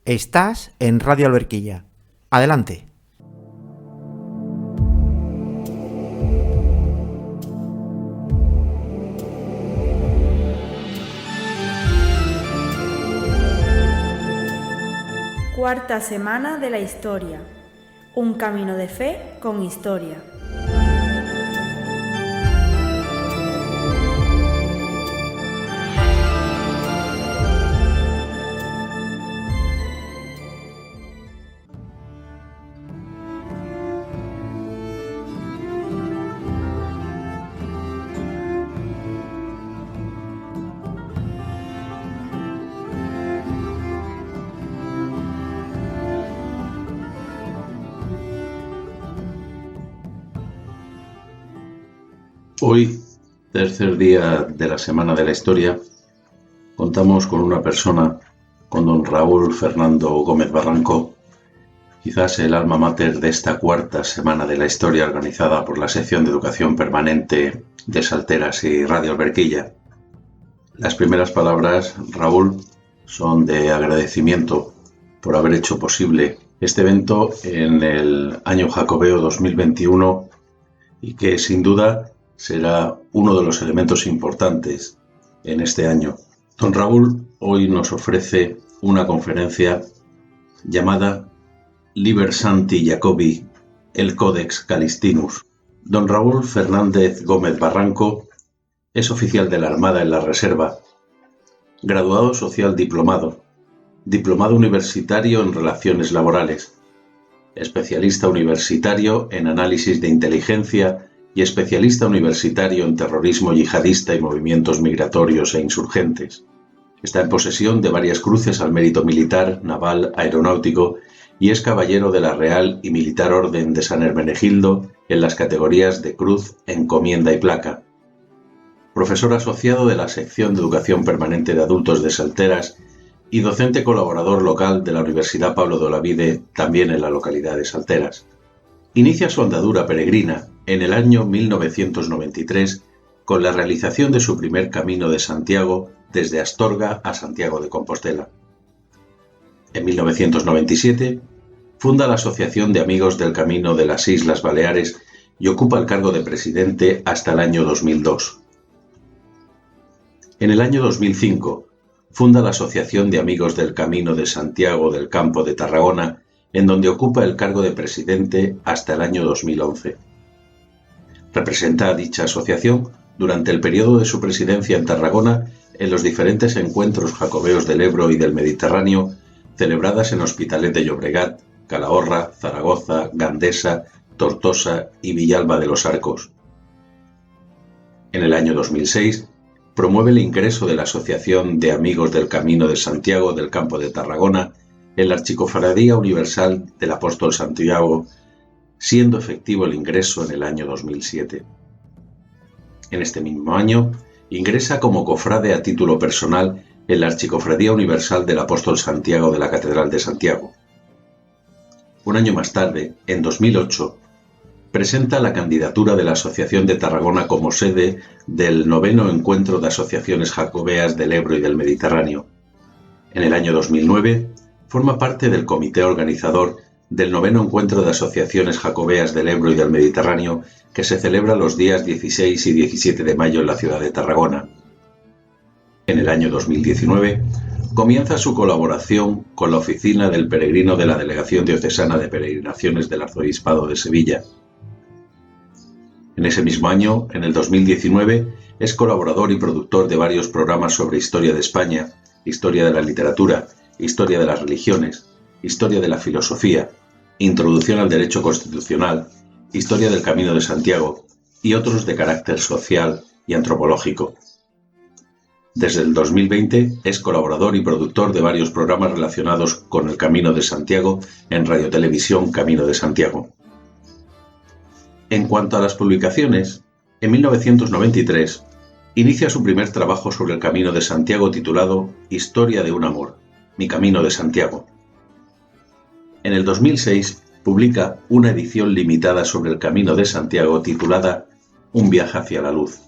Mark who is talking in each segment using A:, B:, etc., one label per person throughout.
A: Estás en Radio Alberquilla. Adelante.
B: Cuarta semana de la historia. Un camino de fe con historia.
C: Hoy, tercer día de la Semana de la Historia, contamos con una persona, con don Raúl Fernando Gómez Barranco, quizás el alma mater de esta cuarta Semana de la Historia organizada por la Sección de Educación Permanente de Salteras y Radio Alberquilla. Las primeras palabras, Raúl, son de agradecimiento por haber hecho posible este evento en el año Jacobeo 2021 y que sin duda será uno de los elementos importantes en este año. Don Raúl hoy nos ofrece una conferencia llamada Liber Sancti Jacobi, el Codex Calistinus. Don Raúl Fernández Gómez Barranco es oficial de la Armada en la Reserva, graduado social diplomado, diplomado universitario en Relaciones Laborales, especialista universitario en Análisis de Inteligencia y especialista universitario en terrorismo yihadista y movimientos migratorios e insurgentes. Está en posesión de varias cruces al mérito militar, naval, aeronáutico y es caballero de la Real y Militar Orden de San Hermenegildo en las categorías de Cruz, Encomienda y Placa. Profesor asociado de la Sección de Educación Permanente de Adultos de Salteras y docente colaborador local de la Universidad Pablo de Olavide, también en la localidad de Salteras. Inicia su andadura peregrina en el año 1993 con la realización de su primer Camino de Santiago desde Astorga a Santiago de Compostela. En 1997 funda la Asociación de Amigos del Camino de las Islas Baleares y ocupa el cargo de presidente hasta el año 2002. En el año 2005 funda la Asociación de Amigos del Camino de Santiago del Campo de Tarragona, en donde ocupa el cargo de presidente hasta el año 2011. Representa a dicha asociación durante el periodo de su presidencia en Tarragona en los diferentes encuentros jacobeos del Ebro y del Mediterráneo celebradas en Hospitalet de Llobregat, Calahorra, Zaragoza, Gandesa, Tortosa y Villalba de los Arcos. En el año 2006 promueve el ingreso de la Asociación de Amigos del Camino de Santiago del Campo de Tarragona en la Archicofradía Universal del Apóstol Santiago, siendo efectivo el ingreso en el año 2007. En este mismo año, ingresa como cofrade a título personal en la Archicofradía Universal del Apóstol Santiago de la Catedral de Santiago. Un año más tarde, en 2008, presenta la candidatura de la Asociación de Tarragona como sede del 9º Encuentro de Asociaciones Jacobeas del Ebro y del Mediterráneo. En el año 2009, forma parte del comité organizador del 9º Encuentro de Asociaciones Jacobeas del Ebro y del Mediterráneo, que se celebra los días 16 y 17 de mayo en la ciudad de Tarragona. En el año 2019, comienza su colaboración con la Oficina del Peregrino de la Delegación Diocesana de Peregrinaciones del Arzobispado de Sevilla. En ese mismo año, en el 2019, es colaborador y productor de varios programas sobre historia de España, historia de la literatura, historia de las religiones, historia de la filosofía, introducción al derecho constitucional, historia del Camino de Santiago y otros de carácter social y antropológico. Desde el 2020 es colaborador y productor de varios programas relacionados con el Camino de Santiago en Radiotelevisión Camino de Santiago. En cuanto a las publicaciones, en 1993 inicia su primer trabajo sobre el Camino de Santiago titulado Historia de un amor, mi Camino de Santiago. En el 2006 publica una edición limitada sobre el Camino de Santiago titulada Un viaje hacia la luz.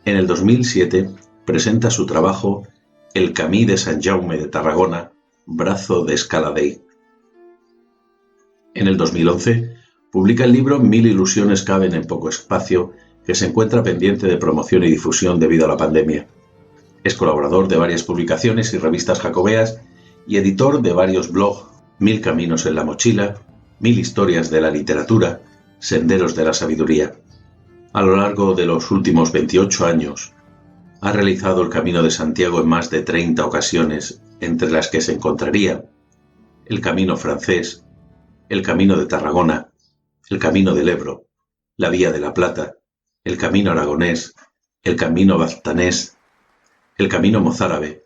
C: En el 2007 presenta su trabajo El Camí de Sant Jaume de Tarragona, Brazo de Escaladei. En el 2011 publica el libro Mil ilusiones caben en poco espacio, que se encuentra pendiente de promoción y difusión debido a la pandemia. Es colaborador de varias publicaciones y revistas jacobeas y editor de varios blogs: Mil caminos en la mochila, Mil historias de la literatura, Senderos de la sabiduría. A lo largo de los últimos 28 años, ha realizado el Camino de Santiago en más de 30 ocasiones, entre las que se encontraría el Camino francés, el Camino de Tarragona, el Camino del Ebro, la Vía de la Plata, el Camino aragonés, el Camino baztanés, el Camino mozárabe,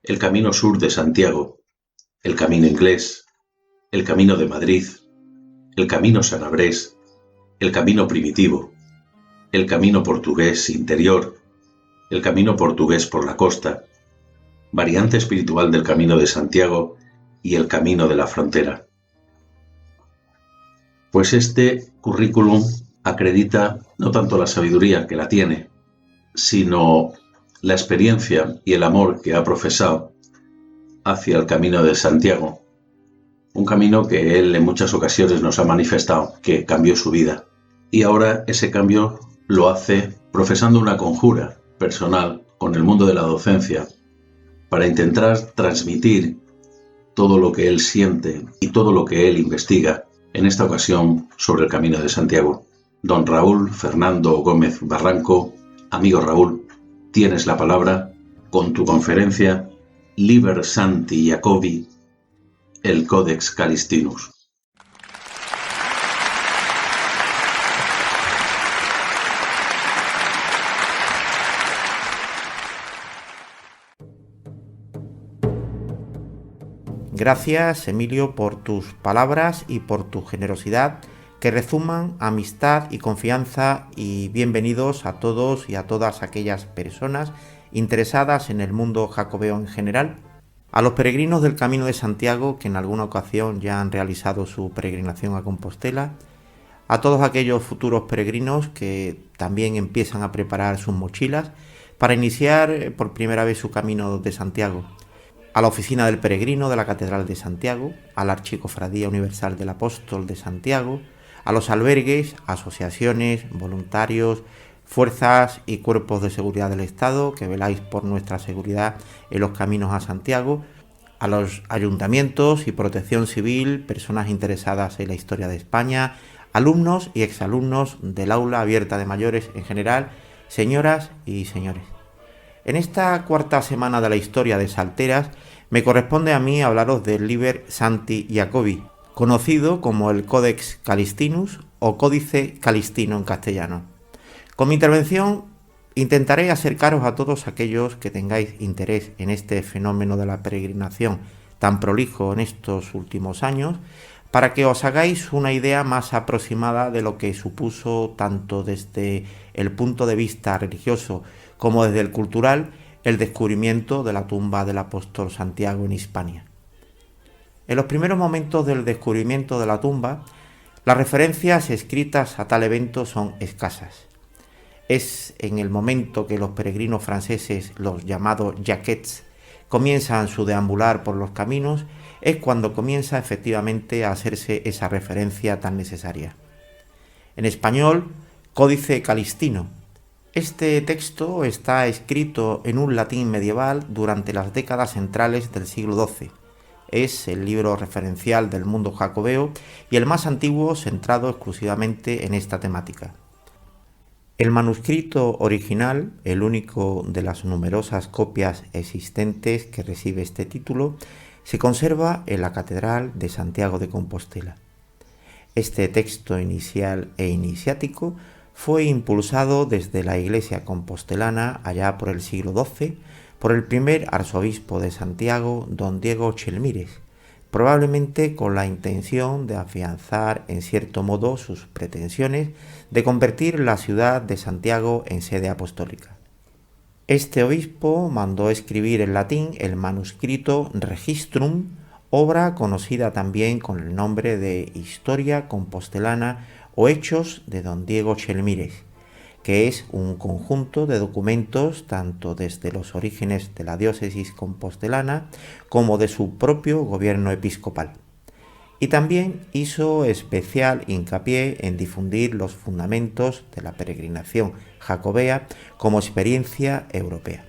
C: el Camino sur de Santiago, el Camino inglés, el Camino de Madrid, el Camino sanabrés, el Camino primitivo, el Camino portugués interior, el Camino portugués por la costa, variante espiritual del Camino de Santiago y el Camino de la frontera. Pues este currículum acredita no tanto la sabiduría, que la tiene, sino la experiencia y el amor que ha profesado hacia el Camino de Santiago, un camino que él en muchas ocasiones nos ha manifestado que cambió su vida, y ahora ese cambio lo hace profesando una conjura personal con el mundo de la docencia para intentar transmitir todo lo que él siente y todo lo que él investiga, en esta ocasión sobre el Camino de Santiago. Don Raúl Fernando Gómez Barranco, amigo Raúl, tienes la palabra con tu conferencia Liber Sancti Jacobi, el Codex Calistinus.
A: Gracias, Emilio, por tus palabras y por tu generosidad, que resuman amistad y confianza, y bienvenidos a todos y a todas aquellas personas interesadas en el mundo jacobeo en general, a los peregrinos del Camino de Santiago que en alguna ocasión ya han realizado su peregrinación a Compostela, a todos aquellos futuros peregrinos que también empiezan a preparar sus mochilas para iniciar por primera vez su Camino de Santiago, a la Oficina del Peregrino de la Catedral de Santiago, a la Archicofradía Universal del Apóstol de Santiago, a los albergues, asociaciones, voluntarios, fuerzas y cuerpos de seguridad del Estado que veláis por nuestra seguridad en los caminos a Santiago, a los ayuntamientos y protección civil, personas interesadas en la historia de España, alumnos y exalumnos del aula abierta de mayores en general, señoras y señores. En esta cuarta semana de la historia de Salteras me corresponde a mí hablaros del Liber Sancti Jacobi, conocido como el Codex Calistinus o Códice Calistino en castellano. Con mi intervención intentaré acercaros a todos aquellos que tengáis interés en este fenómeno de la peregrinación tan prolijo en estos últimos años, para que os hagáis una idea más aproximada de lo que supuso, tanto desde el punto de vista religioso como desde el cultural, el descubrimiento de la tumba del apóstol Santiago en Hispania. En los primeros momentos del descubrimiento de la tumba, las referencias escritas a tal evento son escasas. Es en el momento que los peregrinos franceses, los llamados jaquets, comienzan su deambular por los caminos, es cuando comienza efectivamente a hacerse esa referencia tan necesaria. En español, Códice Calistino. Este texto está escrito en un latín medieval durante las décadas centrales del siglo XII. Es el libro referencial del mundo jacobeo y el más antiguo centrado exclusivamente en esta temática. El manuscrito original, el único de las numerosas copias existentes que recibe este título, se conserva en la Catedral de Santiago de Compostela. Este texto inicial e iniciático fue impulsado desde la Iglesia compostelana allá por el siglo XII por el primer arzobispo de Santiago, don Diego Chelmires, probablemente con la intención de afianzar en cierto modo sus pretensiones de convertir la ciudad de Santiago en sede apostólica. Este obispo mandó escribir en latín el manuscrito Registrum, obra conocida también con el nombre de Historia Compostelana o Hechos de don Diego Chelmires, que es un conjunto de documentos tanto desde los orígenes de la diócesis compostelana como de su propio gobierno episcopal. Y también hizo especial hincapié en difundir los fundamentos de la peregrinación jacobea como experiencia europea.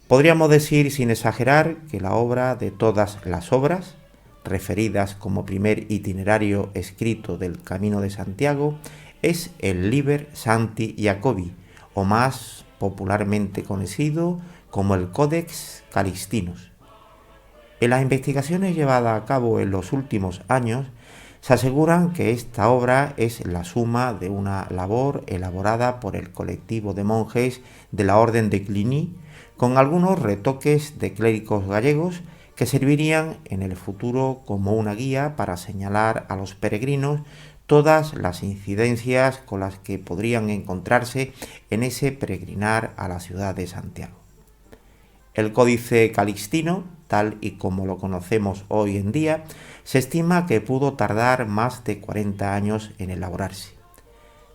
A: Podríamos decir sin exagerar que la obra de todas las obras, referidas como primer itinerario escrito del Camino de Santiago, es el Liber Sancti Jacobi, o más popularmente conocido como el Codex Calistinus. En las investigaciones llevadas a cabo en los últimos años, se aseguran que esta obra es la suma de una labor elaborada por el colectivo de monjes de la Orden de Cluny, con algunos retoques de clérigos gallegos que servirían en el futuro como una guía para señalar a los peregrinos todas las incidencias con las que podrían encontrarse en ese peregrinar a la ciudad de Santiago. El Códice Calixtino, tal y como lo conocemos hoy en día, se estima que pudo tardar más de 40 años en elaborarse,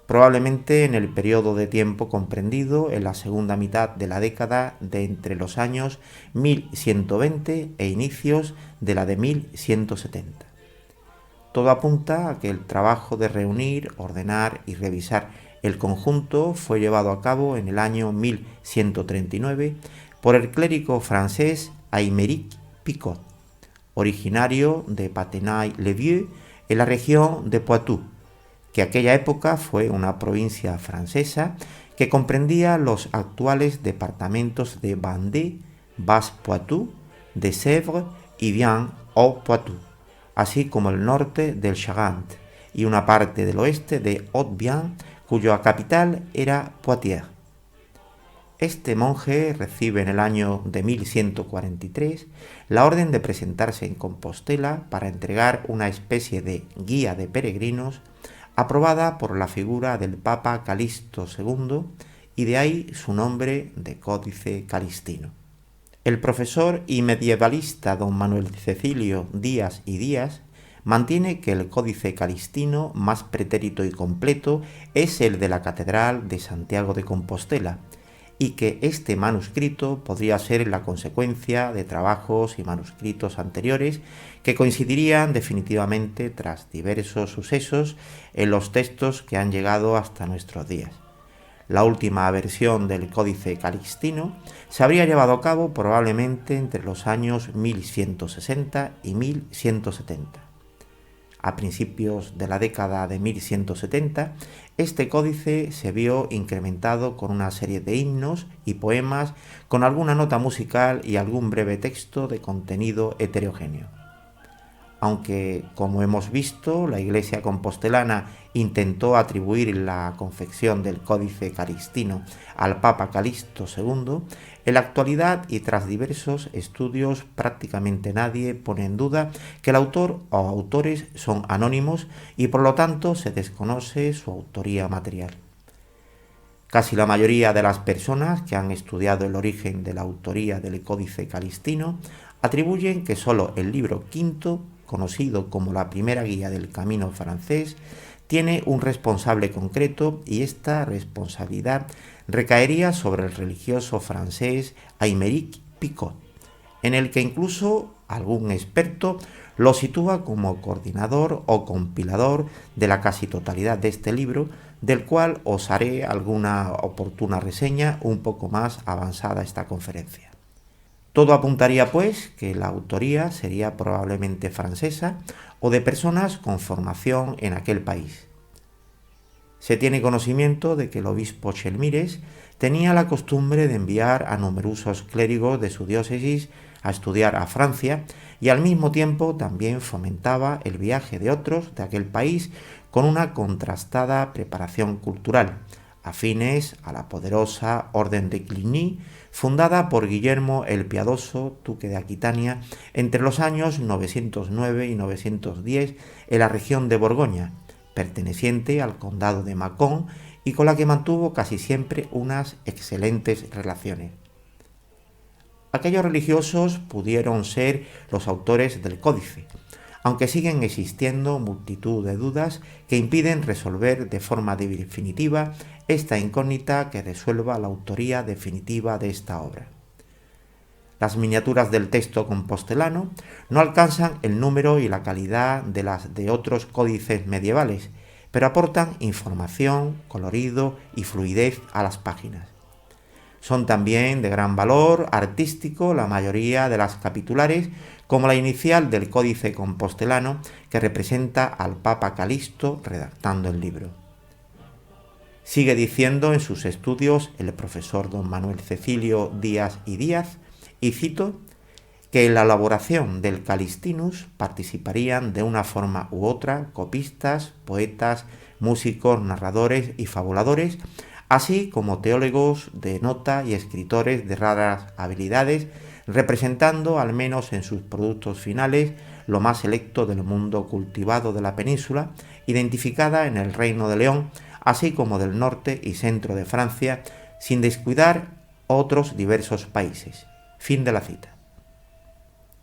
A: probablemente en el periodo de tiempo comprendido en la segunda mitad de la década de entre los años 1120 e inicios de la de 1170. Todo apunta a que el trabajo de reunir, ordenar y revisar el conjunto fue llevado a cabo en el año 1139 por el clérigo francés Aymeric Picot, originario de Patenay-le-Vieux en la región de Poitou, que aquella época fue una provincia francesa que comprendía los actuales departamentos de Vendée, Basse-Poitou, de Sèvres y Vienne-Haut-Poitou, así como el norte del Charente y una parte del oeste de Haute-Vienne, cuya capital era Poitiers. Este monje recibe en el año de 1143 la orden de presentarse en Compostela para entregar una especie de guía de peregrinos aprobada por la figura del Papa Calixto II, y de ahí su nombre de Códice Calixtino. El profesor y medievalista don Manuel Cecilio Díaz y Díaz mantiene que el Códice Calixtino más pretérito y completo es el de la Catedral de Santiago de Compostela, y que este manuscrito podría ser la consecuencia de trabajos y manuscritos anteriores que coincidirían definitivamente tras diversos sucesos en los textos que han llegado hasta nuestros días. La última versión del Códice Calixtino se habría llevado a cabo probablemente entre los años 1160 y 1170. A principios de la década de 1170, este códice se vio incrementado con una serie de himnos y poemas, con alguna nota musical y algún breve texto de contenido heterogéneo. Aunque, como hemos visto, la Iglesia compostelana intentó atribuir la confección del Códice Calixtino al Papa Calixto II, en la actualidad y tras diversos estudios prácticamente nadie pone en duda que el autor o autores son anónimos y por lo tanto se desconoce su autoría material. Casi la mayoría de las personas que han estudiado el origen de la autoría del Códice Calixtino atribuyen que solo el libro V, conocido como la primera guía del camino francés, tiene un responsable concreto, y esta responsabilidad recaería sobre el religioso francés Aymeric Picot, en el que incluso algún experto lo sitúa como coordinador o compilador de la casi totalidad de este libro, del cual os haré alguna oportuna reseña un poco más avanzada esta conferencia. Todo apuntaría, pues, que la autoría sería probablemente francesa o de personas con formación en aquel país. Se tiene conocimiento de que el obispo Chelmires tenía la costumbre de enviar a numerosos clérigos de su diócesis a estudiar a Francia, y al mismo tiempo también fomentaba el viaje de otros de aquel país con una contrastada preparación cultural, afines a la poderosa Orden de Cluny, fundada por Guillermo el Piadoso, duque de Aquitania, entre los años 909 y 910 en la región de Borgoña, perteneciente al condado de Mâcon, y con la que mantuvo casi siempre unas excelentes relaciones. Aquellos religiosos pudieron ser los autores del códice, aunque siguen existiendo multitud de dudas que impiden resolver de forma definitiva esta incógnita que resuelva la autoría definitiva de esta obra. Las miniaturas del texto compostelano no alcanzan el número y la calidad de las de otros códices medievales, pero aportan información, colorido y fluidez a las páginas. Son también de gran valor artístico la mayoría de las capitulares, como la inicial del Códice Compostelano, que representa al Papa Calixto redactando el libro. Sigue diciendo en sus estudios el profesor don Manuel Cecilio Díaz y Díaz, y cito, que en la elaboración del Calixtinus participarían de una forma u otra copistas, poetas, músicos, narradores y fabuladores, así como teólogos de nota y escritores de raras habilidades, representando, al menos en sus productos finales, lo más selecto del mundo cultivado de la península, identificada en el Reino de León, así como del norte y centro de Francia, sin descuidar otros diversos países. Fin de la cita.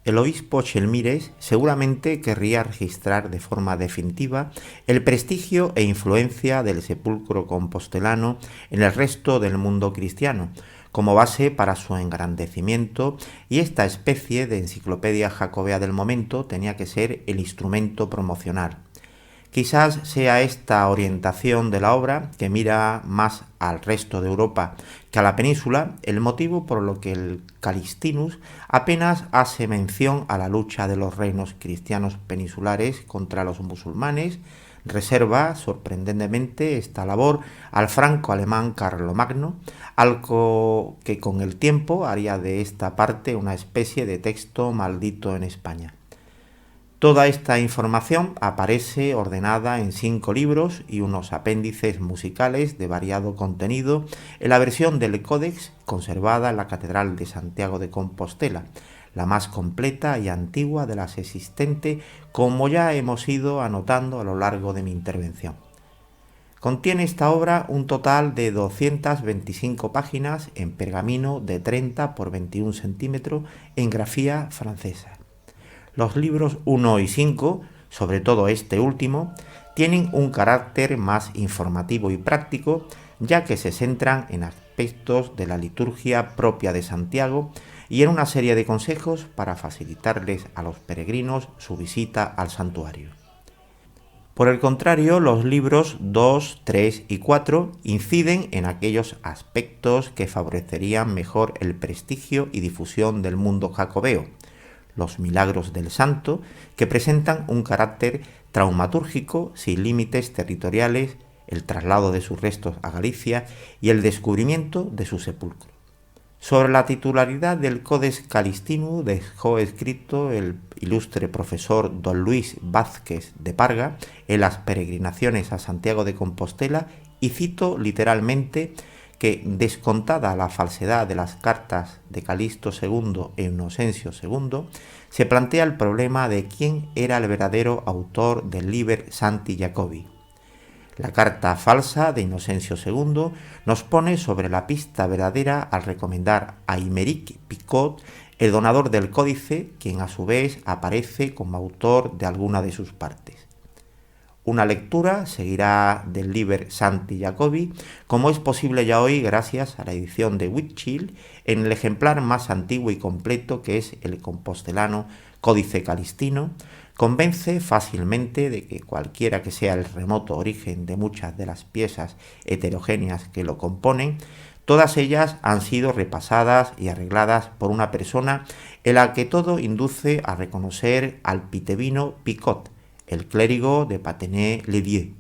A: El obispo Chelmires seguramente querría registrar de forma definitiva el prestigio e influencia del sepulcro compostelano en el resto del mundo cristiano, como base para su engrandecimiento, y esta especie de enciclopedia jacobea del momento tenía que ser el instrumento promocional. Quizás sea esta orientación de la obra, que mira más al resto de Europa que a la península, el motivo por lo que el Calixtinus apenas hace mención a la lucha de los reinos cristianos peninsulares contra los musulmanes, reserva sorprendentemente esta labor al franco-alemán Carlomagno, algo que con el tiempo haría de esta parte una especie de texto maldito en España. Toda esta información aparece ordenada en 5 libros y unos apéndices musicales de variado contenido en la versión del Códex conservada en la Catedral de Santiago de Compostela, la más completa y antigua de las existentes, como ya hemos ido anotando a lo largo de mi intervención. Contiene esta obra un total de 225 páginas en pergamino de 30 por 21 centímetros en grafía francesa. Los libros 1 y 5, sobre todo este último, tienen un carácter más informativo y práctico, ya que se centran en aspectos de la liturgia propia de Santiago y en una serie de consejos para facilitarles a los peregrinos su visita al santuario. Por el contrario, los libros 2, 3 y 4 inciden en aquellos aspectos que favorecerían mejor el prestigio y difusión del mundo jacobeo, los milagros del santo, que presentan un carácter traumatúrgico sin límites territoriales, el traslado de sus restos a Galicia y el descubrimiento de su sepulcro. Sobre la titularidad del Codex Calixtinus dejó escrito el ilustre profesor don Luis Vázquez de Parga en las peregrinaciones a Santiago de Compostela, y cito literalmente que, descontada la falsedad de las cartas de Calixto II e Inocencio II, se plantea el problema de quién era el verdadero autor del Liber Sancti Jacobi. La carta falsa de Inocencio II nos pone sobre la pista verdadera al recomendar a Aymeric Picot, el donador del códice, quien a su vez aparece como autor de alguna de sus partes. Una lectura seguirá del Liber Sancti Jacobi, como es posible ya hoy gracias a la edición de Whitfield, en el ejemplar más antiguo y completo, que es el compostelano Códice Calixtino. Convence fácilmente de que cualquiera que sea el remoto origen de muchas de las piezas heterogéneas que lo componen, todas ellas han sido repasadas y arregladas por una persona en la que todo induce a reconocer al pitevino Picot, el clérigo de Patenay-le-Vieux.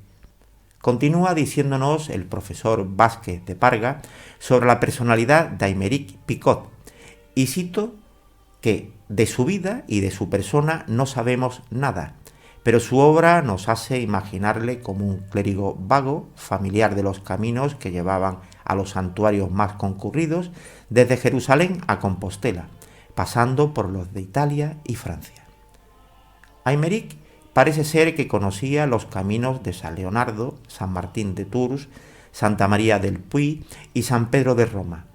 A: Continúa diciéndonos el profesor Vázquez de Parga sobre la personalidad de Aymeric Picot, y cito que de su vida y de su persona no sabemos nada, pero su obra nos hace imaginarle como un clérigo vago, familiar de los caminos que llevaban a los santuarios más concurridos desde Jerusalén a Compostela, pasando por los de Italia y Francia. Aymeric parece ser que conocía los caminos de San Leonardo, San Martín de Tours, Santa María del Puy y San Pedro de Roma.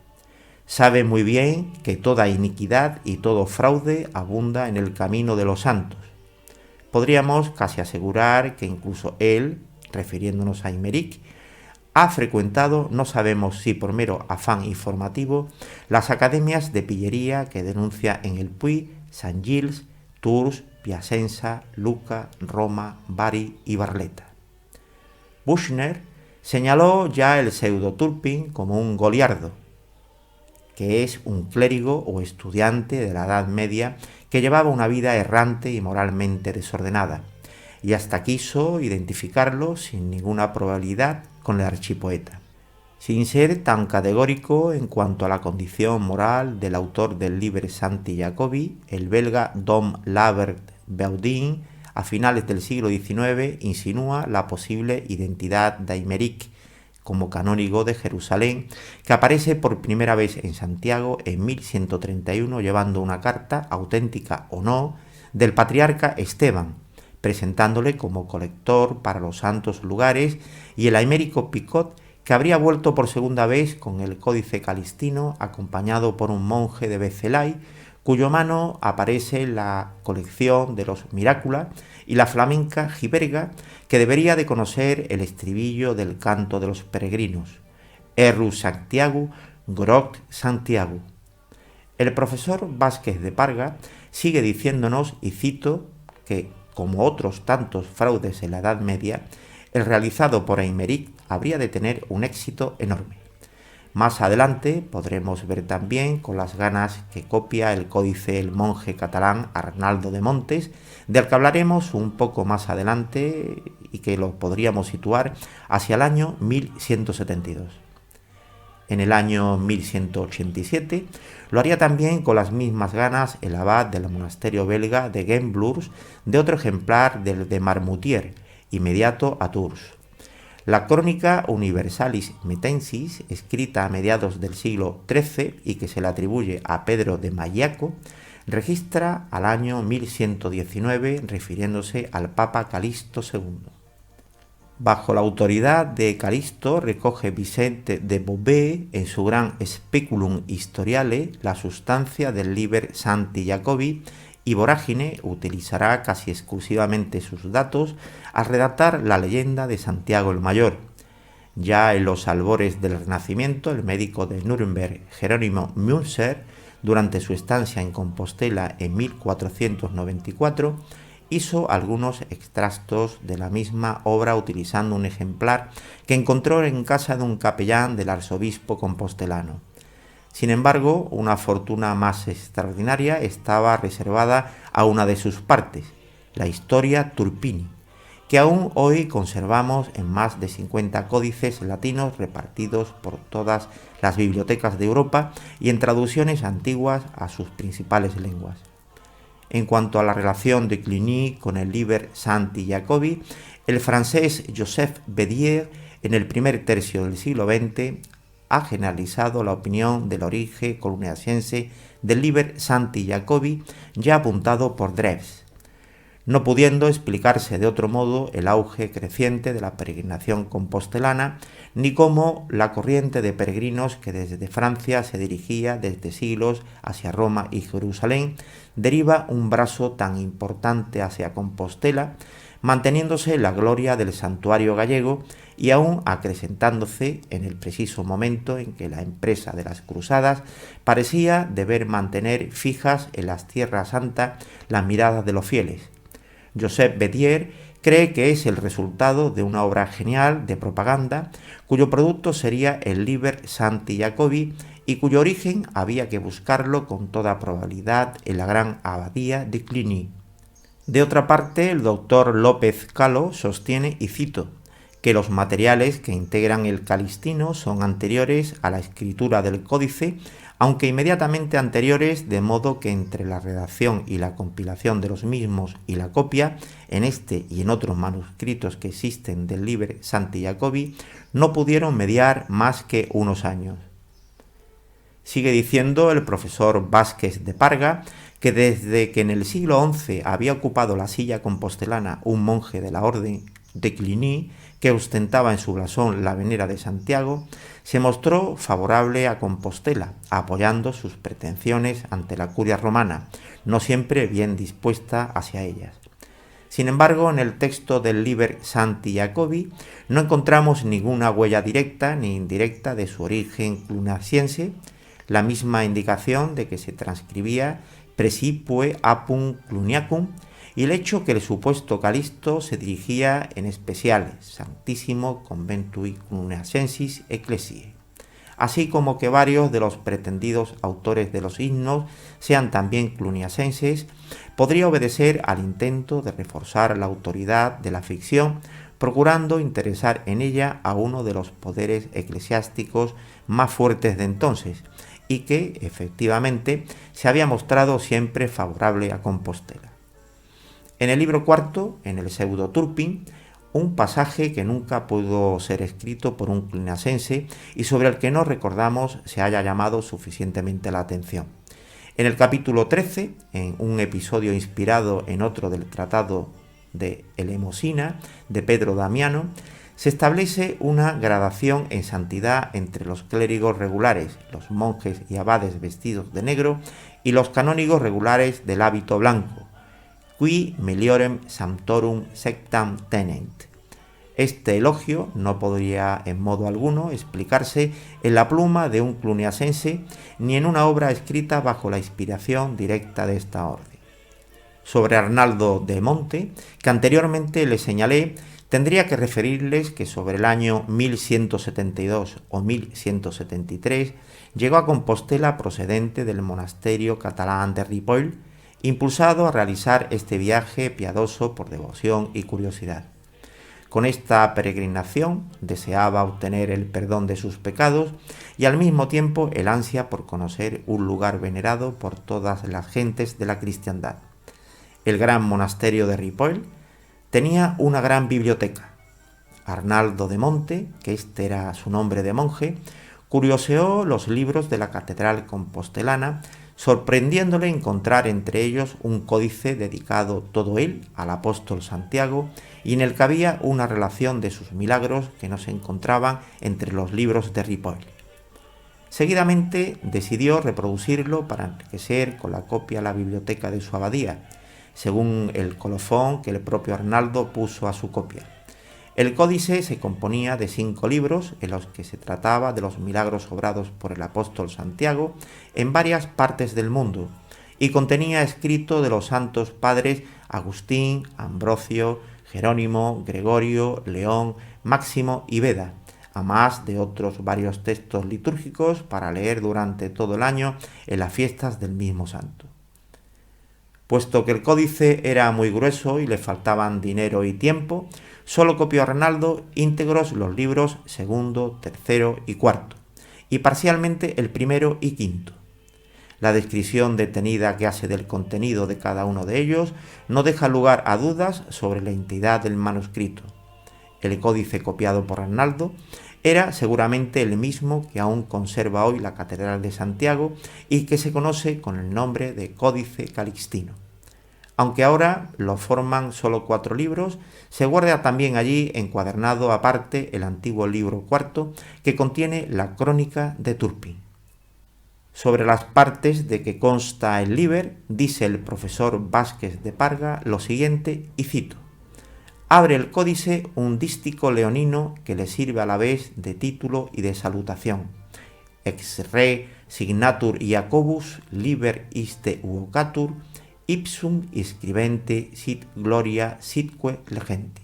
A: Sabe muy bien que toda iniquidad y todo fraude abunda en el camino de los santos. Podríamos casi asegurar que incluso él, refiriéndonos a Aymeric, ha frecuentado, no sabemos si por mero afán informativo, las academias de pillería que denuncia en el Puy, Saint-Gilles, Tours, Piacenza, Lucca, Roma, Bari y Barletta. Büchner señaló ya el pseudo-Turpin como un goliardo, que es un clérigo o estudiante de la Edad Media que llevaba una vida errante y moralmente desordenada, y hasta quiso identificarlo sin ninguna probabilidad con el archipoeta. Sin ser tan categórico en cuanto a la condición moral del autor del Liber Sancti Jacobi, el belga Dom Labert Baudin, a finales del siglo XIX, insinúa la posible identidad de Aymeric como canónigo de Jerusalén, que aparece por primera vez en Santiago en 1131 llevando una carta, auténtica o no, del patriarca Esteban, presentándole como colector para los santos lugares, y el aymérico Picot, que habría vuelto por segunda vez con el Códice Calistino, acompañado por un monje de Becelay, cuyo mano aparece en la colección de los Miracula, y la flamenca Giberga, que debería de conocer el estribillo del canto de los peregrinos, Erru Santiago, Groc Santiago. El profesor Vázquez de Parga sigue diciéndonos, y cito, que, como otros tantos fraudes en la Edad Media, el realizado por Aymeric habría de tener un éxito enorme. Más adelante podremos ver también con las ganas que copia el códice el monje catalán Arnaldo de Montes, del que hablaremos un poco más adelante y que lo podríamos situar hacia el año 1172. En el año 1187 lo haría también con las mismas ganas el abad del monasterio belga de Gemblours, de otro ejemplar del de Marmoutier, inmediato a Tours. La Crónica Universalis Metensis, escrita a mediados del siglo XIII y que se le atribuye a Pedro de Mayaco, registra al año 1119 refiriéndose al Papa Calixto II. Bajo la autoridad de Calixto recoge Vicente de Beauvais en su gran Speculum Historiale la sustancia del Liber Sancti Jacobi, y Vorágine utilizará casi exclusivamente sus datos al redactar la leyenda de Santiago el Mayor. Ya en los albores del Renacimiento, el médico de Nuremberg, Jerónimo Münzer, durante su estancia en Compostela en 1494, hizo algunos extractos de la misma obra utilizando un ejemplar que encontró en casa de un capellán del arzobispo compostelano. Sin embargo, una fortuna más extraordinaria estaba reservada a una de sus partes, la Historia Turpini, que aún hoy conservamos en más de 50 códices latinos repartidos por todas las bibliotecas de Europa y en traducciones antiguas a sus principales lenguas. En cuanto a la relación de Cluny con el Liber Sancti Jacobi, el francés Joseph Bédier, en el primer tercio del siglo XX, ha generalizado la opinión del origen cluniacense del Liber Sancti Jacobi ya apuntado por Dreves, no pudiendo explicarse de otro modo el auge creciente de la peregrinación compostelana, ni cómo la corriente de peregrinos que desde Francia se dirigía desde siglos hacia Roma y Jerusalén deriva un brazo tan importante hacia Compostela, manteniéndose la gloria del santuario gallego y aún acrecentándose en el preciso momento en que la empresa de las cruzadas parecía deber mantener fijas en las tierras santas las miradas de los fieles. Joseph Bédier cree que es el resultado de una obra genial de propaganda, cuyo producto sería el Liber Sancti Jacobi y cuyo origen había que buscarlo con toda probabilidad en la gran abadía de Cluny. De otra parte, el doctor López Calo sostiene, y cito, que los materiales que integran el Calistino son anteriores a la escritura del códice, aunque inmediatamente anteriores, de modo que entre la redacción y la compilación de los mismos y la copia, en este y en otros manuscritos que existen del Liber Sancti Jacobi, no pudieron mediar más que unos años. Sigue diciendo el profesor Vázquez de Parga que desde que en el siglo XI había ocupado la silla compostelana un monje de la orden de Cluny, que ostentaba en su blasón la venera de Santiago, se mostró favorable a Compostela, apoyando sus pretensiones ante la curia romana, no siempre bien dispuesta hacia ellas. Sin embargo, en el texto del Liber Sancti Jacobi no encontramos ninguna huella directa ni indirecta de su origen cluniacense, la misma indicación de que se transcribía Praesipue apum Cluniacum, y el hecho que el supuesto Calisto se dirigía en especial Sanctissimo Conventui Cluniacensis Ecclesiae, así como que varios de los pretendidos autores de los himnos sean también cluniacenses, podría obedecer al intento de reforzar la autoridad de la ficción, procurando interesar en ella a uno de los poderes eclesiásticos más fuertes de entonces, y que, efectivamente, se había mostrado siempre favorable a Compostela. En el libro cuarto, en el Pseudo Turpin, un pasaje que nunca pudo ser escrito por un cluniacense y sobre el que no recordamos se haya llamado suficientemente la atención. En el capítulo 13, en un episodio inspirado en otro del tratado de Elemosina de Pedro Damiano, se establece una gradación en santidad entre los clérigos regulares, los monjes y abades vestidos de negro, y los canónigos regulares del hábito blanco, qui meliorem sanctorum sectam tenent. Este elogio no podría en modo alguno explicarse en la pluma de un cluniacense ni en una obra escrita bajo la inspiración directa de esta orden. Sobre Arnaldo de Monte, que anteriormente les señalé, tendría que referirles que sobre el año 1172 o 1173 llegó a Compostela procedente del monasterio catalán de Ripoll, impulsado a realizar este viaje piadoso por devoción y curiosidad. Con esta peregrinación deseaba obtener el perdón de sus pecados y al mismo tiempo el ansia por conocer un lugar venerado por todas las gentes de la cristiandad. El gran monasterio de Ripoll tenía una gran biblioteca. Arnaldo de Monte, que este era su nombre de monje, curioseó los libros de la catedral compostelana, sorprendiéndole encontrar entre ellos un códice dedicado todo él al apóstol Santiago y en el que había una relación de sus milagros que no se encontraban entre los libros de Ripoll. Seguidamente decidió reproducirlo para enriquecer con la copia la biblioteca de su abadía, según el colofón que el propio Arnaldo puso a su copia. El códice se componía de 5 libros en los que se trataba de los milagros obrados por el apóstol Santiago en varias partes del mundo y contenía escrito de los santos padres Agustín, Ambrosio, Jerónimo, Gregorio, León, Máximo y Beda, a más de otros varios textos litúrgicos para leer durante todo el año en las fiestas del mismo santo. Puesto que el códice era muy grueso y le faltaban dinero y tiempo, solo copió Arnaldo íntegros los libros segundo, tercero y cuarto, y parcialmente el primero y quinto. La descripción detenida que hace del contenido de cada uno de ellos no deja lugar a dudas sobre la identidad del manuscrito. El códice copiado por Arnaldo era seguramente el mismo que aún conserva hoy la Catedral de Santiago y que se conoce con el nombre de Códice Calixtino. Aunque ahora lo forman solo 4 libros, se guarda también allí encuadernado aparte el antiguo libro cuarto que contiene la Crónica de Turpin. Sobre las partes de que consta el Liber, dice el profesor Vázquez de Parga lo siguiente, y cito: abre el códice un dístico leonino que le sirve a la vez de título y de salutación. Ex re signatur Jacobus liber iste uocatur ipsum inscribente sit gloria sitque legenti.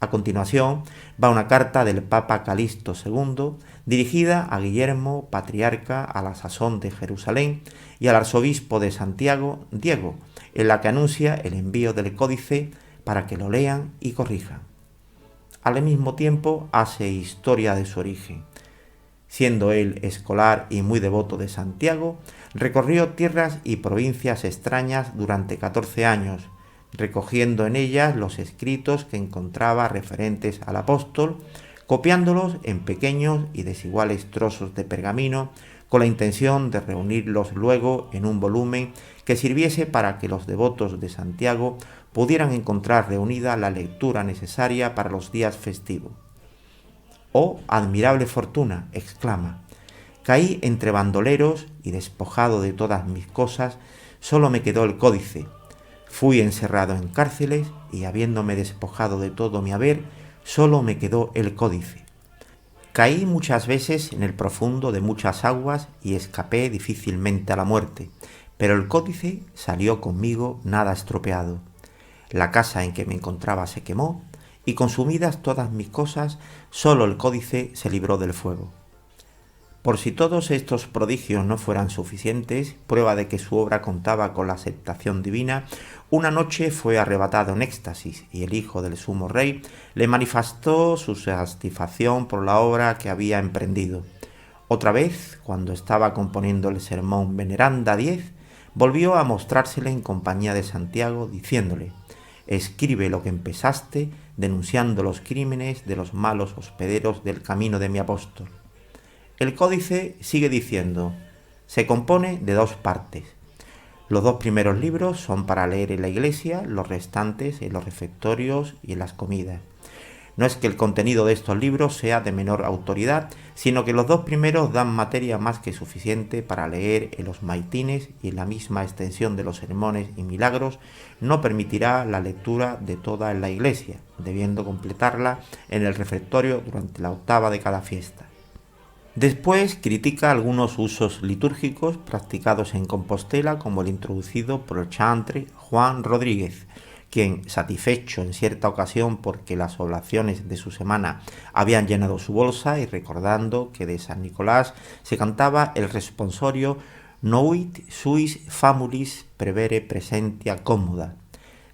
A: A continuación va una carta del Papa Calixto II dirigida a Guillermo, patriarca a la sazón de Jerusalén, y al arzobispo de Santiago, Diego, en la que anuncia el envío del códice para que lo lean y corrijan. Al mismo tiempo hace historia de su origen. Siendo él escolar y muy devoto de Santiago, recorrió tierras y provincias extrañas durante 14 años, recogiendo en ellas los escritos que encontraba referentes al apóstol, copiándolos en pequeños y desiguales trozos de pergamino, con la intención de reunirlos luego en un volumen que sirviese para que los devotos de Santiago pudieran encontrar reunida la lectura necesaria para los días festivos. «Oh, admirable fortuna», exclama, «caí entre bandoleros y despojado de todas mis cosas, solo me quedó el códice. Fui encerrado en cárceles y, habiéndome despojado de todo mi haber, solo me quedó el códice. Caí muchas veces en el profundo de muchas aguas y escapé difícilmente a la muerte, pero el códice salió conmigo nada estropeado. La casa en que me encontraba se quemó y, consumidas todas mis cosas, solo el códice se libró del fuego. Por si todos estos prodigios no fueran suficientes, prueba de que su obra contaba con la aceptación divina, una noche fue arrebatado en éxtasis y el hijo del sumo rey le manifestó su satisfacción por la obra que había emprendido. Otra vez, cuando estaba componiendo el sermón Veneranda 10, volvió a mostrársele en compañía de Santiago, diciéndole: «Escribe lo que empezaste, denunciando los crímenes de los malos hospederos del camino de mi apóstol». El códice sigue diciendo: se compone de 2 partes. Los 2 primeros libros son para leer en la iglesia, los restantes en los refectorios y en las comidas. No es que el contenido de estos libros sea de menor autoridad, sino que los 2 primeros dan materia más que suficiente para leer en los maitines, y en la misma extensión de los sermones y milagros no permitirá la lectura de toda en la iglesia, debiendo completarla en el refectorio durante la octava de cada fiesta. Después critica algunos usos litúrgicos practicados en Compostela, como el introducido por el chantre Juan Rodríguez, quien, satisfecho en cierta ocasión porque las oblaciones de su semana habían llenado su bolsa y recordando que de San Nicolás se cantaba el responsorio Novit suis famulis prevere presentia commoda,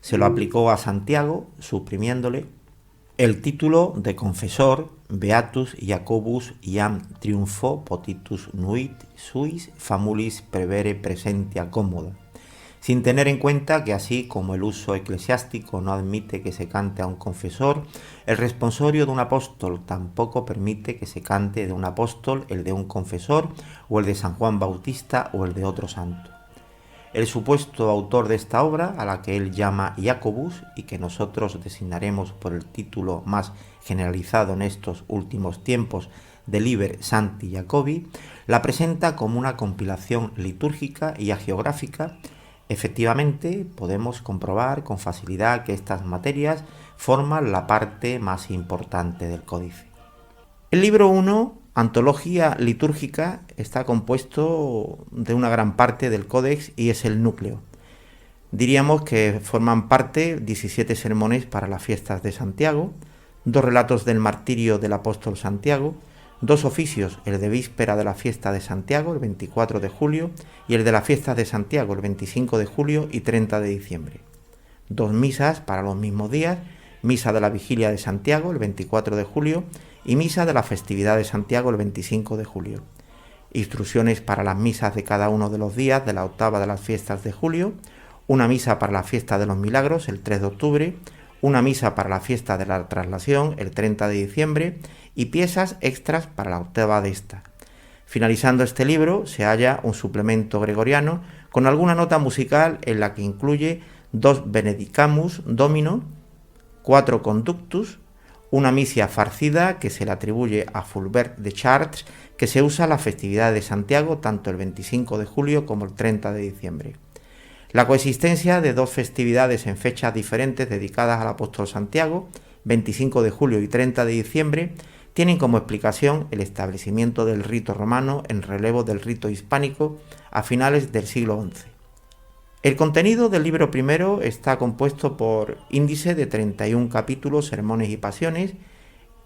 A: se lo aplicó a Santiago, suprimiéndole el título de confesor Beatus Jacobus iam triunfo potitus nuit suis famulis prevere presentia commoda, sin tener en cuenta que, así como el uso eclesiástico no admite que se cante a un confesor, el responsorio de un apóstol tampoco permite que se cante de un apóstol el de un confesor, o el de San Juan Bautista, o el de otro santo. El supuesto autor de esta obra, a la que él llama Jacobus y que nosotros designaremos por el título más generalizado en estos últimos tiempos de Liber Sancti Jacobi, la presenta como una compilación litúrgica y hagiográfica. Efectivamente, podemos comprobar con facilidad que estas materias forman la parte más importante del códice. El libro 1, Antología litúrgica, está compuesto de una gran parte del códex y es el núcleo. Diríamos que forman parte 17 sermones para las fiestas de Santiago, 2 relatos del martirio del apóstol Santiago, 2 oficios, el de víspera de la fiesta de Santiago, el 24 de julio, y el de la fiesta de Santiago, el 25 de julio y 30 de diciembre. 2 misas para los mismos días, misa de la vigilia de Santiago, el 24 de julio, y misa de la festividad de Santiago, el 25 de julio. Instrucciones para las misas de cada uno de los días de la octava de las fiestas de julio, una misa para la fiesta de los milagros, el 3 de octubre, una misa para la fiesta de la traslación, el 30 de diciembre, y piezas extras para la octava de esta. Finalizando este libro se halla un suplemento gregoriano con alguna nota musical en la que incluye 2 Benedicamus Domino, 4 Conductus, una misia farcida que se le atribuye a Fulbert de Chartres, que se usa en la festividad de Santiago tanto el 25 de julio como el 30 de diciembre. La coexistencia de 2 festividades en fechas diferentes dedicadas al apóstol Santiago, 25 de julio y 30 de diciembre, tienen como explicación el establecimiento del rito romano en relevo del rito hispánico a finales del siglo XI. El contenido del libro primero está compuesto por índice de 31 capítulos, sermones y pasiones.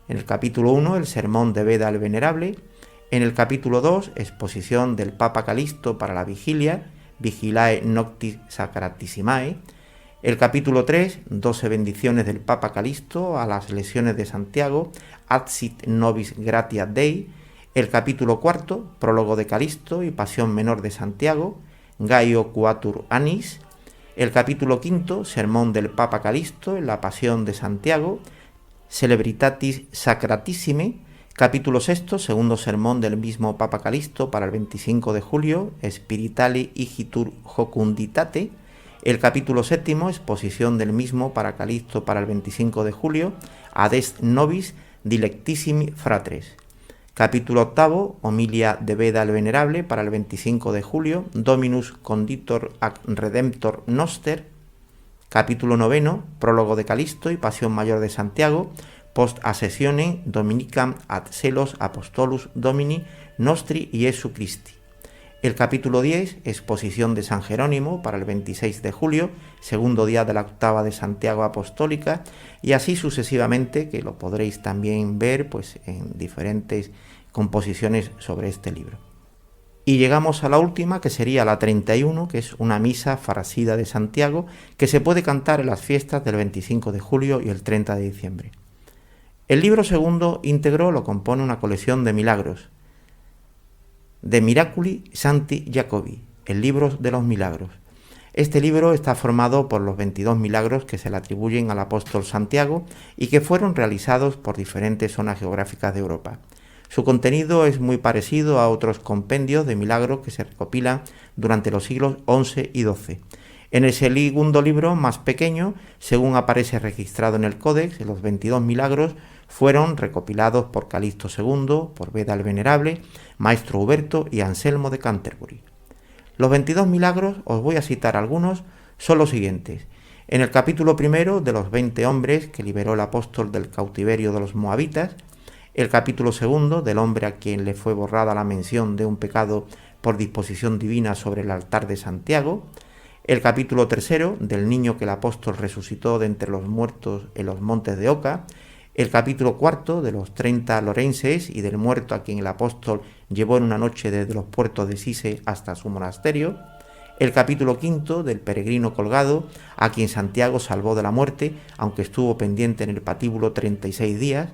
A: En el capítulo 1, el sermón de Beda el Venerable. En el capítulo 2, exposición del Papa Calixto para la vigilia, Vigilae Noctis Sacratissimae. El capítulo 3, 12 bendiciones del Papa Calixto a las lesiones de Santiago, Ad sit nobis gratia Dei. El capítulo 4, prólogo de Calixto y pasión menor de Santiago, Gaio Quatur Annis. El capítulo 5, sermón del Papa Calixto en la pasión de Santiago, Celebritatis Sacratissime. Capítulo 6, segundo sermón del mismo Papa Calixto para el 25 de julio, Spiritali Igitur Jocunditate. El capítulo 7, exposición del mismo para Calixto para el 25 de julio, Ad est nobis dilectissimi fratres. Capítulo 8, homilia de Beda el Venerable para el 25 de julio, Dominus conditor ac redemptor noster. Capítulo 9, prólogo de Calisto y pasión mayor de Santiago, post ascensionem Dominicam ad celos apostolus Domini nostri Iesu Christi. El capítulo 10, exposición de San Jerónimo para el 26 de julio, segundo día de la octava de Santiago Apostólica, y así sucesivamente, que lo podréis también ver pues, en diferentes composiciones sobre este libro. Y llegamos a la última, que sería la 31, que es una misa faracida de Santiago, que se puede cantar en las fiestas del 25 de julio y el 30 de diciembre. El libro segundo íntegro lo compone una colección de milagros, de Miraculi Sancti Jacobi, el libro de los milagros. Este libro está formado por los 22 milagros que se le atribuyen al apóstol Santiago y que fueron realizados por diferentes zonas geográficas de Europa. Su contenido es muy parecido a otros compendios de milagros que se recopilan durante los siglos XI y XII. En el segundo libro, más pequeño, según aparece registrado en el Códex, los 22 milagros fueron recopilados por Calixto II, por Beda el Venerable, Maestro Huberto y Anselmo de Canterbury. Los 22 milagros, os voy a citar algunos, son los siguientes. En el capítulo 1 de los 20 hombres que liberó el apóstol del cautiverio de los moabitas, el capítulo 2 del hombre a quien le fue borrada la mención de un pecado por disposición divina sobre el altar de Santiago, el capítulo 3 del niño que el apóstol resucitó de entre los muertos en los montes de Oca, el capítulo 4 de los 30 lorenses y del muerto a quien el apóstol llevó en una noche desde los puertos de Sise hasta su monasterio, el capítulo 5 del peregrino colgado a quien Santiago salvó de la muerte, aunque estuvo pendiente en el patíbulo 36 días,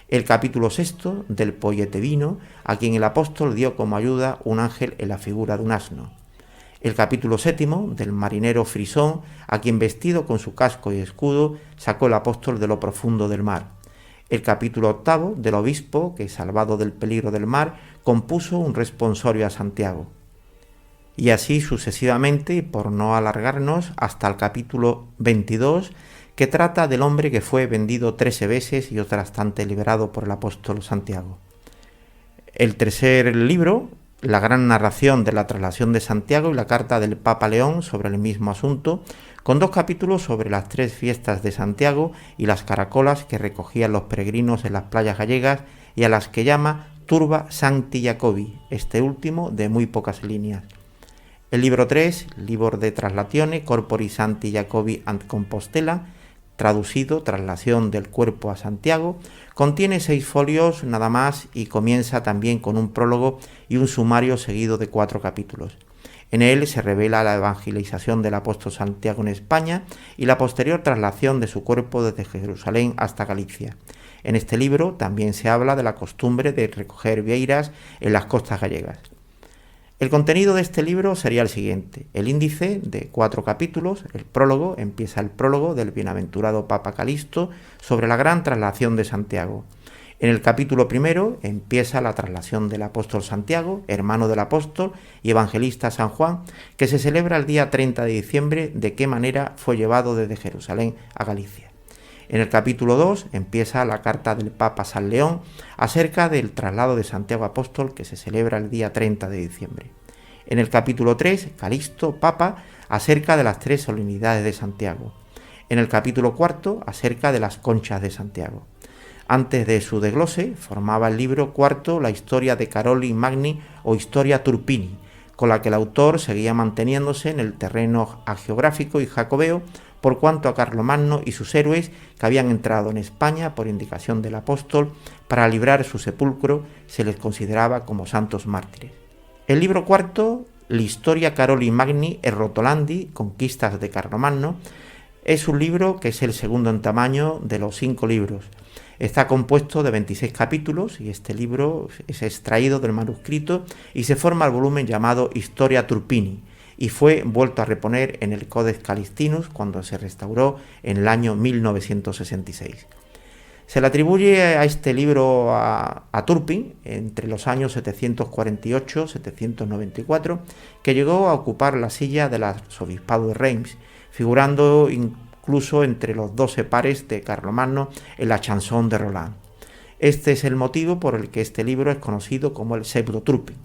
A: el capítulo 6 del polletevino a quien el apóstol dio como ayuda un ángel en la figura de un asno, el capítulo 7 del marinero Frisón a quien vestido con su casco y escudo sacó el apóstol de lo profundo del mar, el capítulo 8 del obispo que, salvado del peligro del mar, compuso un responsorio a Santiago. Y así sucesivamente, por no alargarnos, hasta el capítulo 22, que trata del hombre que fue vendido 13 veces y otras tantas liberado por el apóstol Santiago. El tercer libro, la gran narración de la traslación de Santiago y la carta del Papa León sobre el mismo asunto, con 2 capítulos sobre las 3 fiestas de Santiago y las caracolas que recogían los peregrinos en las playas gallegas y a las que llama Turba Sancti Jacobi, este último de muy pocas líneas. El libro 3, Libro de Traslatione Corpori Sancti Jacobi and Compostela, traducido Traslación del cuerpo a Santiago, contiene 6 folios nada más y comienza también con un prólogo y un sumario seguido de 4 capítulos. En él se revela la evangelización del apóstol Santiago en España y la posterior traslación de su cuerpo desde Jerusalén hasta Galicia. En este libro también se habla de la costumbre de recoger vieiras en las costas gallegas. El contenido de este libro sería el siguiente. El índice de 4 capítulos, el prólogo, empieza el prólogo del bienaventurado Papa Calixto sobre la gran traslación de Santiago. En el capítulo 1 empieza la traslación del apóstol Santiago, hermano del apóstol y evangelista San Juan, que se celebra el día 30 de diciembre, de qué manera fue llevado desde Jerusalén a Galicia. En el capítulo 2 empieza la carta del Papa San León acerca del traslado de Santiago Apóstol, que se celebra el día 30 de diciembre. En el capítulo 3, Calixto, Papa, acerca de las 3 solemnidades de Santiago. En el capítulo 4, acerca de las conchas de Santiago. Antes de su desglose, formaba el libro 4 la historia de Caroli Magni o Historia Turpini, con la que el autor seguía manteniéndose en el terreno hagiográfico y jacobeo, por cuanto a Carlomagno y sus héroes que habían entrado en España por indicación del apóstol para librar su sepulcro se les consideraba como santos mártires. El libro 4, l'Historia Caroli Magni e Rotolandi, Conquistas de Carlomagno, es un libro que es el segundo en tamaño de los 5 libros. Está compuesto de 26 capítulos y este libro es extraído del manuscrito y se forma el volumen llamado Historia Turpini y fue vuelto a reponer en el Codex Calixtinus cuando se restauró en el año 1966. Se le atribuye a este libro a Turpin entre los años 748-794, que llegó a ocupar la silla del arzobispado de Reims, figurando incluso entre los 12 pares de Carlomagno en la Chanson de Roland. Este es el motivo por el que este libro es conocido como el Pseudo Turpin.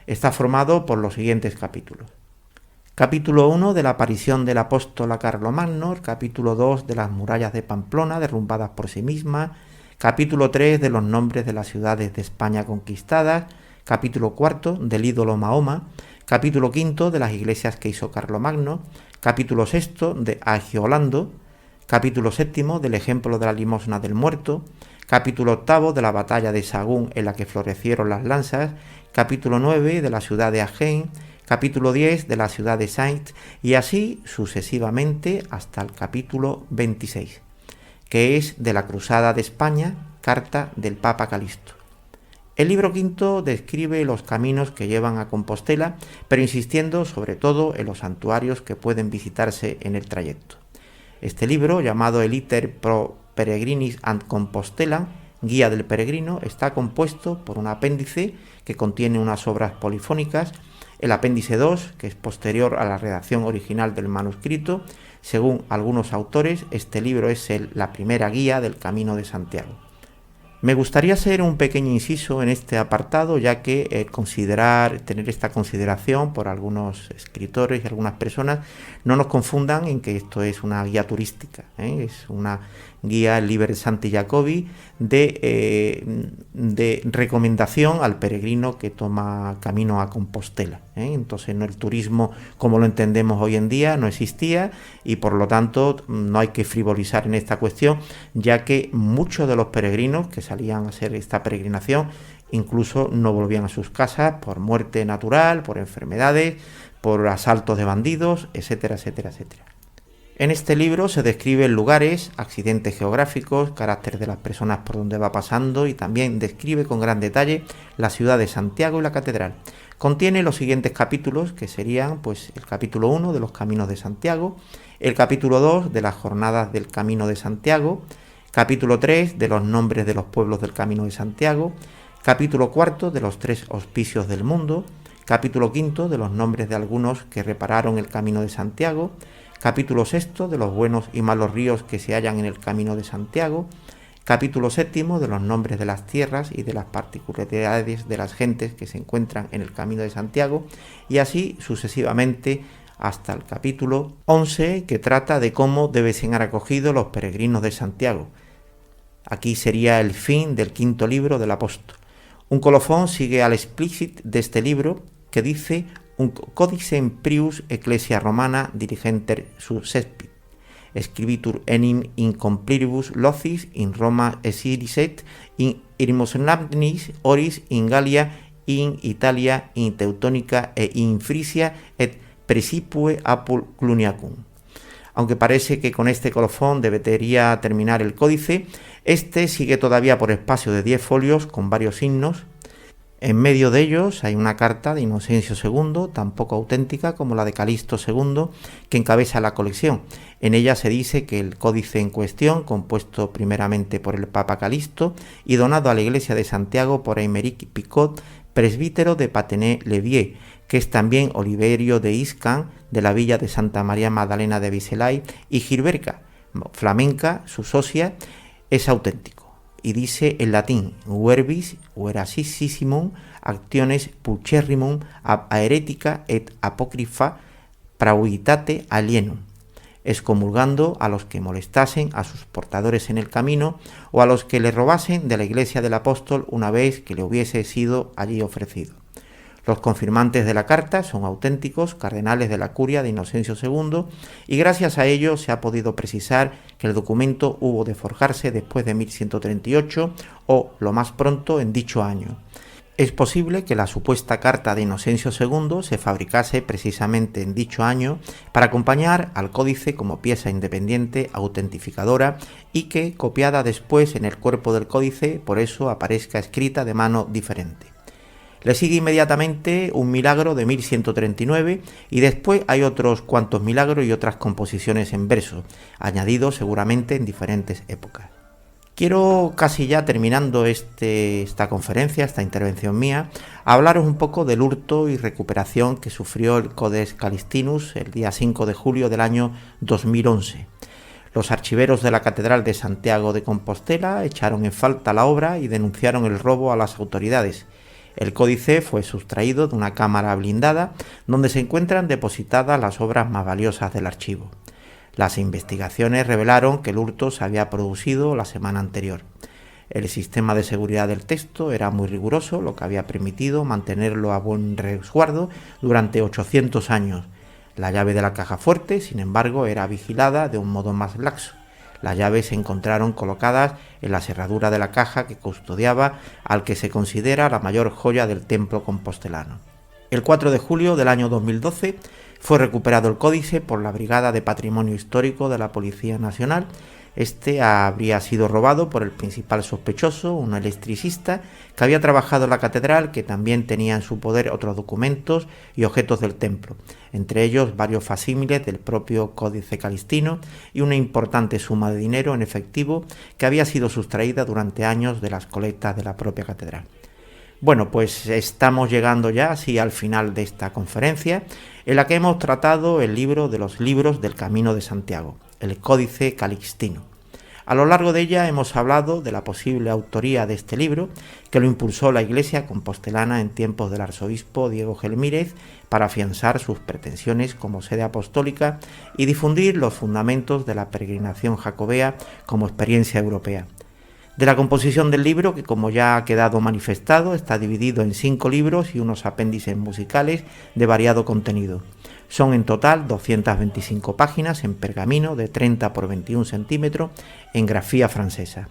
A: Está formado por los siguientes capítulos. Capítulo 1 de la aparición del apóstol a Carlomagno, capítulo 2 de las murallas de Pamplona derrumbadas por sí mismas, capítulo 3 de los nombres de las ciudades de España conquistadas, capítulo 4 del ídolo Mahoma, capítulo 5 de las iglesias que hizo Carlomagno, capítulo 6 de Agiolando, capítulo 7 del ejemplo de la limosna del muerto, capítulo 8 de la batalla de Sagún en la que florecieron las lanzas, capítulo 9 de la ciudad de Agen, capítulo 10 de la ciudad de Saintes y así sucesivamente hasta el capítulo 26, que es de la Cruzada de España, carta del Papa Calixto. El libro quinto describe los caminos que llevan a Compostela, pero insistiendo sobre todo en los santuarios que pueden visitarse en el trayecto. Este libro, llamado El Iter pro Peregrinis and Compostela, Guía del Peregrino, está compuesto por un apéndice que contiene unas obras polifónicas, el apéndice 2, que es posterior a la redacción original del manuscrito. Según algunos autores, este libro es la primera guía del Camino de Santiago. Me gustaría hacer un pequeño inciso en este apartado, ya que tener esta consideración por algunos escritores y algunas personas no nos confundan en que esto es una guía turística, es una guía Liber Sancti Jacobi de recomendación al peregrino que toma camino a Compostela. Entonces no, el turismo como lo entendemos hoy en día no existía y por lo tanto no hay que frivolizar en esta cuestión, ya que muchos de los peregrinos que salían a hacer esta peregrinación incluso no volvían a sus casas por muerte natural, por enfermedades, por asaltos de bandidos, etcétera, etcétera, etcétera. En este libro se describen lugares, accidentes geográficos, carácter de las personas por donde va pasando y también describe con gran detalle la ciudad de Santiago y la catedral. Contiene los siguientes capítulos, que serían pues el capítulo 1 de los caminos de Santiago, el capítulo 2 de las jornadas del Camino de Santiago, capítulo 3 de los nombres de los pueblos del Camino de Santiago, capítulo 4 de los 3 hospicios del mundo, capítulo 5 de los nombres de algunos que repararon el Camino de Santiago, capítulo 6 de los buenos y malos ríos que se hallan en el Camino de Santiago, capítulo 7 de los nombres de las tierras y de las particularidades de las gentes que se encuentran en el Camino de Santiago, y así sucesivamente hasta el capítulo 11, que trata de cómo deben ser acogidos los peregrinos de Santiago. Aquí sería el fin del quinto libro del apóstol. Un colofón sigue al explicit de este libro, que dice: un codicem prius ecclesia romana dirigenter suscepit, scribitur enim incompliribus locis in Roma esiriset in irmosnabnis oris in Gallia, in Italia, in Teutónica e in Frisia et precipue apul cluniacum. Aunque parece que con este colofón debería terminar el códice, este sigue todavía por espacio de 10 folios con varios signos. En medio de ellos hay una carta de Inocencio II, tan poco auténtica como la de Calixto II, que encabeza la colección. En ella se dice que el códice en cuestión, compuesto primeramente por el Papa Calixto y donado a la iglesia de Santiago por Aymeric Picot, presbítero de Patenay-le-Vieux, que es también Oliverio de Iscan, de la villa de Santa María Magdalena de Vicelay, y Gilberca, flamenca, su socia, es auténtico. Y dice en latín: verbis veracissimum actiones pulcherrimum ab aeretica et apocrypha prauitate alienum, excomulgando a los que molestasen a sus portadores en el camino o a los que le robasen de la iglesia del apóstol una vez que le hubiese sido allí ofrecido. Los confirmantes de la carta son auténticos cardenales de la curia de Inocencio II y gracias a ello se ha podido precisar que el documento hubo de forjarse después de 1138 o, lo más pronto, en dicho año. Es posible que la supuesta carta de Inocencio II se fabricase precisamente en dicho año para acompañar al códice como pieza independiente autentificadora y que, copiada después en el cuerpo del códice, por eso aparezca escrita de mano diferente. Le sigue inmediatamente un milagro de 1139 y después hay otros cuantos milagros y otras composiciones en verso, añadidos seguramente en diferentes épocas. Quiero, casi ya terminando esta conferencia, esta intervención mía, hablaros un poco del hurto y recuperación que sufrió el Codex Calixtinus el día 5 de julio del año 2011. Los archiveros de la Catedral de Santiago de Compostela echaron en falta la obra y denunciaron el robo a las autoridades. El códice fue sustraído de una cámara blindada donde se encuentran depositadas las obras más valiosas del archivo. Las investigaciones revelaron que el hurto se había producido la semana anterior. El sistema de seguridad del texto era muy riguroso, lo que había permitido mantenerlo a buen resguardo durante 800 años. La llave de la caja fuerte, sin embargo, era vigilada de un modo más laxo. Las llaves se encontraron colocadas en la cerradura de la caja que custodiaba al que se considera la mayor joya del templo compostelano. El 4 de julio del año 2012 fue recuperado el códice por la Brigada de Patrimonio Histórico de la Policía Nacional. Este habría sido robado por el principal sospechoso, un electricista que había trabajado en la catedral, que también tenía en su poder otros documentos y objetos del templo, entre ellos varios facímiles del propio Códice Calixtino y una importante suma de dinero en efectivo que había sido sustraída durante años de las colectas de la propia catedral. Bueno, pues estamos llegando ya así al final de esta conferencia, en la que hemos tratado el libro de los libros del Camino de Santiago, el Códice Calixtino. A lo largo de ella hemos hablado de la posible autoría de este libro, que lo impulsó la Iglesia compostelana en tiempos del arzobispo Diego Gelmírez para afianzar sus pretensiones como sede apostólica y difundir los fundamentos de la peregrinación jacobea como experiencia europea. De la composición del libro, que como ya ha quedado manifestado, está dividido en 5 libros y unos apéndices musicales de variado contenido. Son en total 225 páginas en pergamino de 30 por 21 centímetros en grafía francesa.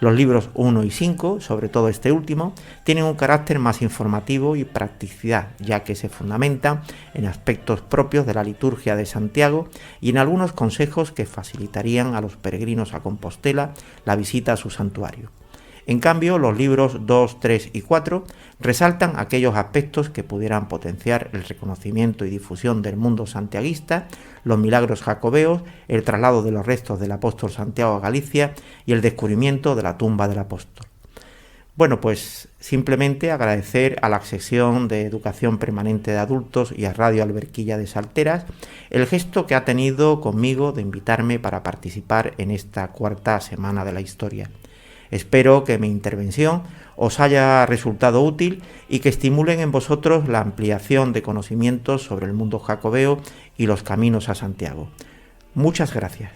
A: Los libros 1 y 5, sobre todo este último, tienen un carácter más informativo y practicidad, ya que se fundamentan en aspectos propios de la liturgia de Santiago y en algunos consejos que facilitarían a los peregrinos a Compostela la visita a su santuario. En cambio, los libros 2, 3 y 4 resaltan aquellos aspectos que pudieran potenciar el reconocimiento y difusión del mundo santiaguista, los milagros jacobeos, el traslado de los restos del apóstol Santiago a Galicia y el descubrimiento de la tumba del apóstol. Bueno, pues simplemente agradecer a la sección de Educación Permanente de Adultos y a Radio Alberquilla de Salteras el gesto que ha tenido conmigo de invitarme para participar en esta 4ª semana de la historia. Espero que mi intervención os haya resultado útil y que estimulen en vosotros la ampliación de conocimientos sobre el mundo jacobeo y los caminos a Santiago. Muchas gracias.